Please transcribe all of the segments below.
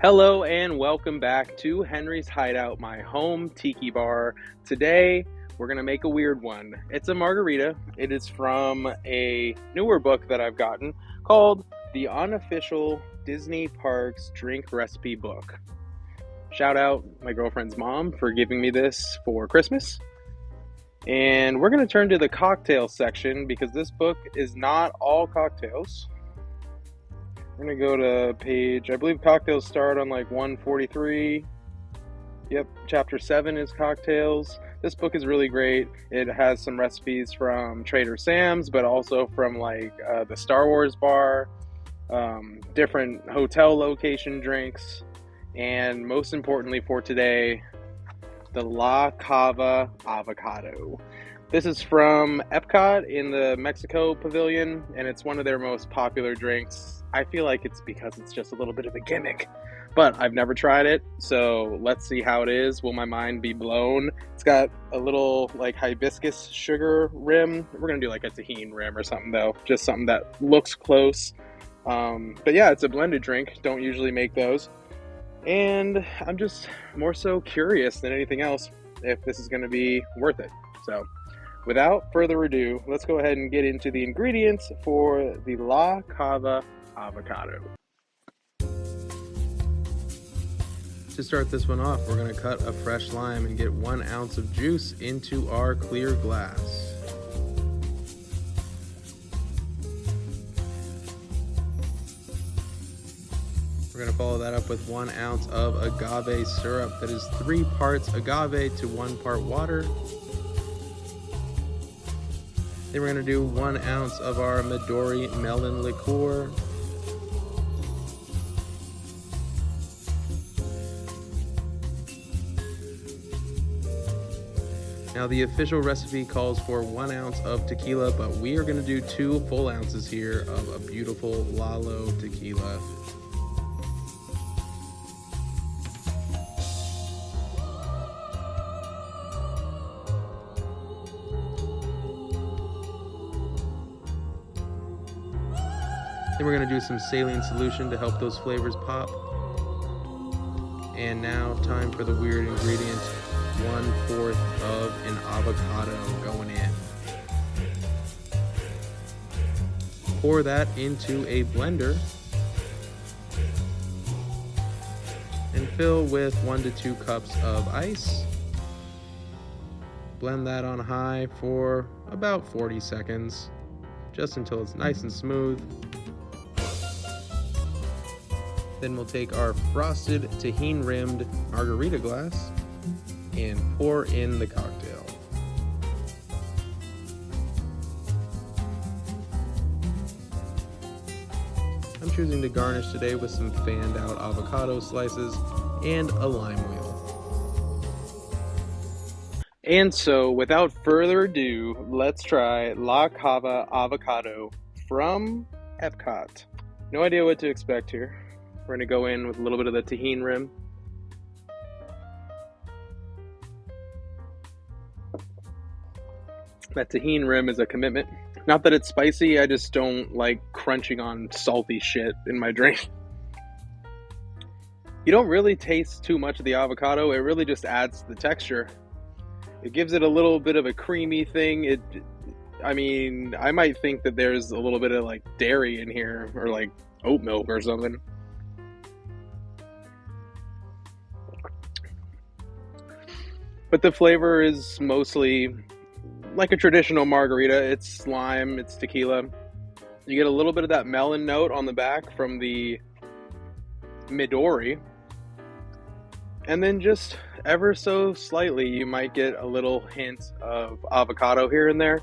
Hello and welcome back to Henry's Hideout, my home tiki bar. Today, we're going to make a weird one. It's a margarita. It is from a newer book that I've gotten called The Unofficial Disney Parks Drink Recipe Book. Shout out my girlfriend's mom for giving me this for Christmas. And we're going to turn to the cocktail section because this book is not all cocktails. We're going to go to page, I believe cocktails start on like 143. Yep, chapter 7 is cocktails. This book is really great. It has some recipes from Trader Sam's, but also from like the Star Wars bar, different hotel location drinks, and most importantly for today, the La Cava Avocado. This is from EPCOT in the Mexico Pavilion, and it's one of their most popular drinks. I feel like it's because it's just a little bit of a gimmick, but I've never tried it, so let's see how it is. Will my mind be blown? It's got a little like hibiscus sugar rim. We're gonna do like a tahini rim or something though, just something that looks close. But yeah, it's a blended drink. Don't usually make those. And I'm just more so curious than anything else if this is gonna be worth it. So without further ado, let's go ahead and get into the ingredients for the La Cava Avocado. To start this one off, we're going to cut a fresh lime and get 1 ounce of juice into our clear glass. We're going to follow that up with 1 ounce of agave syrup. That is 3 parts agave to 1 part water. Then we're going to do 1 ounce of our Midori melon liqueur. Now the official recipe calls for 1 ounce of tequila, but we are going to do 2 full ounces here of a beautiful Lalo tequila. Then we're going to do some saline solution to help those flavors pop. And now time for the weird ingredient. 1/4 of an avocado going in. Pour that into a blender and fill with 1 to 2 cups of ice. Blend that on high for about 40 seconds, just until it's nice and smooth. Then we'll take our frosted tahini rimmed margarita glass and pour in the cocktail. I'm choosing to garnish today with some fanned out avocado slices and a lime wheel. And so without further ado, let's try La Cava Avocado from EPCOT. No idea what to expect here. We're gonna go in with a little bit of the tahini rim. That tahini rim is a commitment. Not that it's spicy, I just don't like crunching on salty shit in my drink. You don't really taste too much of the avocado, it really just adds to the texture. It gives it a little bit of a creamy thing. I might think that there's a little bit of like dairy in here, or like oat milk or something. But the flavor is mostly like a traditional margarita. It's lime, it's tequila. You get a little bit of that melon note on the back from the Midori. And then just ever so slightly, you might get a little hint of avocado here and there.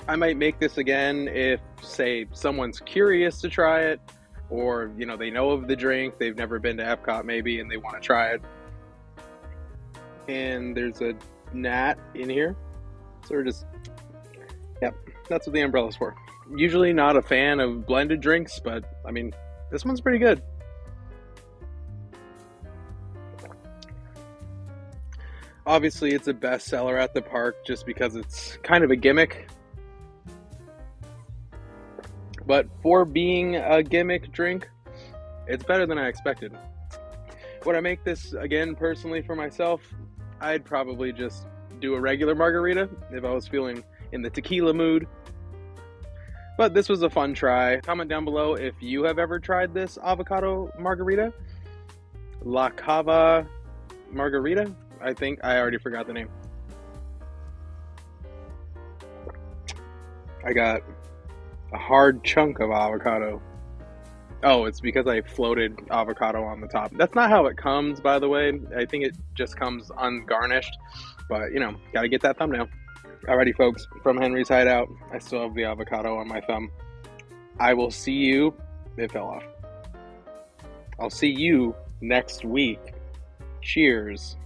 I might make this again if, say, someone's curious to try it, or, you know, they know of the drink, they've never been to EPCOT maybe, and they want to try it. And there's a gnat in here, so we're just, yep, that's what the umbrella's for. Usually not a fan of blended drinks, but I mean, this one's pretty good. Obviously it's a bestseller at the park just because it's kind of a gimmick, but for being a gimmick drink, It's better than I expected. Would I make this again personally for myself? I'd probably just do a regular margarita if I was feeling in the tequila mood. But this was a fun try. Comment down below if you have ever tried this avocado margarita. La Cava Margarita? I think I already forgot the name. I got a hard chunk of avocado. Oh, it's because I floated avocado on the top. That's not how it comes, by the way. I think it just comes ungarnished. But, you know, gotta get that thumbnail. Alrighty, folks, from Henry's Hideout, I still have the avocado on my thumb. I will see you... It fell off. I'll see you next week. Cheers.